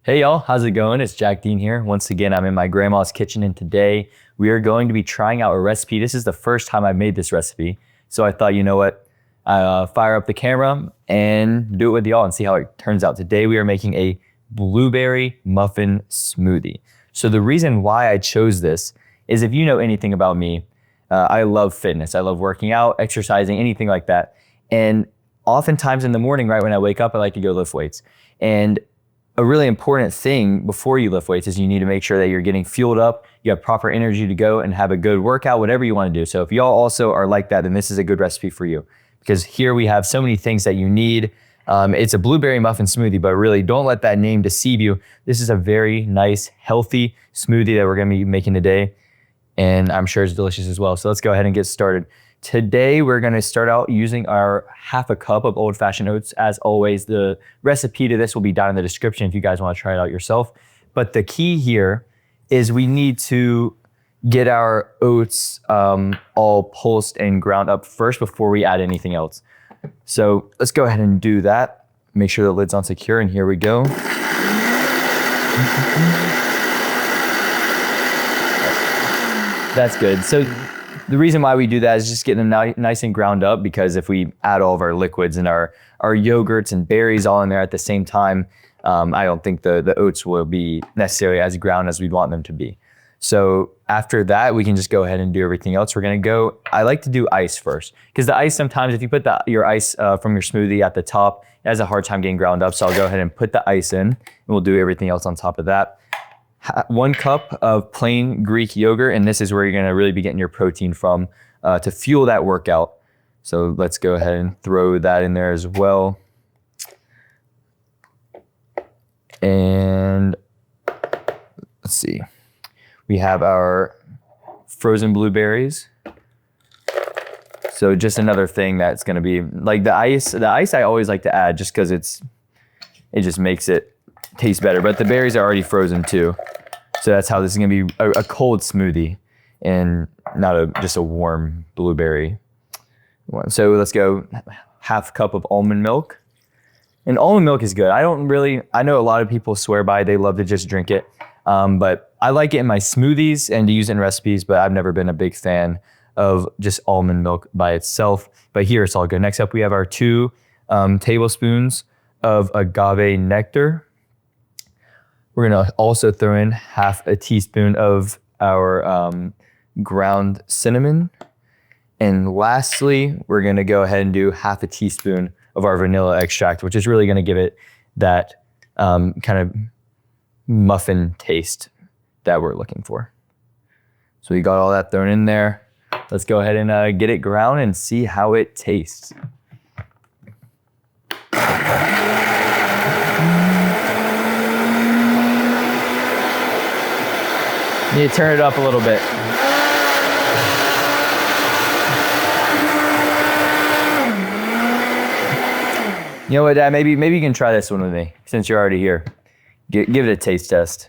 Hey y'all, how's it going? It's Jack Deen here. Once again, I'm in my grandma's kitchen and today we are going to be trying out a recipe. This is the first time I've made this recipe. So I thought, you know what, fire up the camera and do it with y'all and see how it turns out. Today we are making a blueberry muffin smoothie. So the reason why I chose this is if you know anything about me, I love fitness. I love working out, exercising, anything like that. And oftentimes in the morning, right when I wake up, I like to go lift weights. And a really important thing before you lift weights is you need to make sure that you're getting fueled up, you have proper energy to go and have a good workout, whatever you want to do. So if y'all also are like that, then this is a good recipe for you because here we have so many things that you need. It's a blueberry muffin smoothie, but really don't let that name deceive you. This is a very nice, healthy smoothie that we're going to be making today. And I'm sure it's delicious as well. So let's go ahead and get started. Today, we're gonna start out using our half a cup of old-fashioned oats. As always, the recipe to this will be down in the description if you guys wanna try it out yourself. But the key here is we need to get our oats all pulsed and ground up first before we add anything else. So let's go ahead and do that. Make sure the lid's on secure, and here we go. That's good. So the reason why we do that is just getting them nice and ground up, because if we add all of our liquids and our yogurts and berries all in there at the same time, I don't think the oats will be necessarily as ground as we'd want them to be. So after that, we can just go ahead and do everything else. We're gonna go, I like to do ice first, because the ice sometimes, if you put your ice from your smoothie at the top, it has a hard time getting ground up. So I'll go ahead and put the ice in, and we'll do everything else on top of that. 1 cup of plain Greek yogurt, and this is where you're gonna really be getting your protein from to fuel that workout. So let's go ahead and throw that in there as well. And let's see, we have our frozen blueberries. So just another thing that's gonna be like the ice I always like to add just because it just makes it taste better, but the berries are already frozen too. So that's how this is gonna be a cold smoothie and not just a warm blueberry one. So let's go half cup of almond milk. And almond milk is good. I know a lot of people swear by it, they love to just drink it. But I like it in my smoothies and to use it in recipes, but I've never been a big fan of just almond milk by itself. But here it's all good. Next up, we have our 2 tablespoons of agave nectar. We're gonna also throw in half a teaspoon of our ground cinnamon. And lastly, we're gonna go ahead and do half a teaspoon of our vanilla extract, which is really gonna give it that kind of muffin taste that we're looking for. So we got all that thrown in there. Let's go ahead and get it ground and see how it tastes. You need to turn it up a little bit. You know what, Dad? Maybe you can try this one with me since you're already here. Give it a taste test.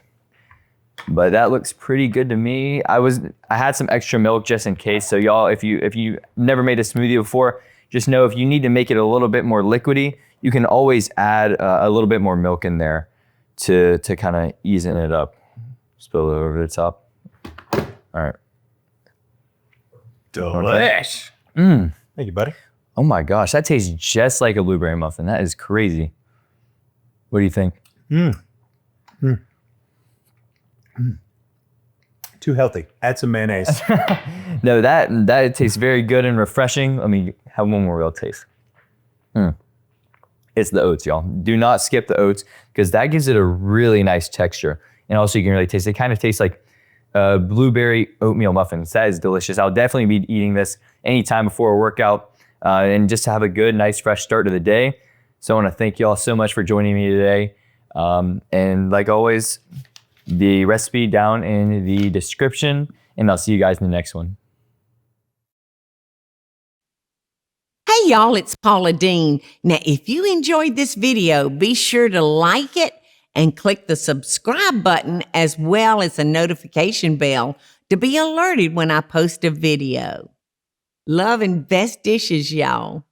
But that looks pretty good to me. I had some extra milk just in case. So y'all, if you never made a smoothie before, just know if you need to make it a little bit more liquidy, you can always add a little bit more milk in there to kind of ease it up. Spill it over the top. All right. Delish. Mm. Thank you, buddy. Oh my gosh, that tastes just like a blueberry muffin. That is crazy. What do you think? Too healthy. Add some mayonnaise. No, that tastes very good and refreshing. Let me have one more real taste. It's the oats, y'all. Do not skip the oats because that gives it a really nice texture. And also you can really taste, it kind of tastes like blueberry oatmeal muffins. That is delicious. I'll definitely be eating this anytime before a workout and just to have a good, nice, fresh start to the day. So I want to thank y'all so much for joining me today. And like always, the recipe down in the description, and I'll see you guys in the next one. Hey y'all, it's Paula Deen. Now, if you enjoyed this video, be sure to like it and click the subscribe button as well as the notification bell to be alerted when I post a video. Love and best dishes, y'all.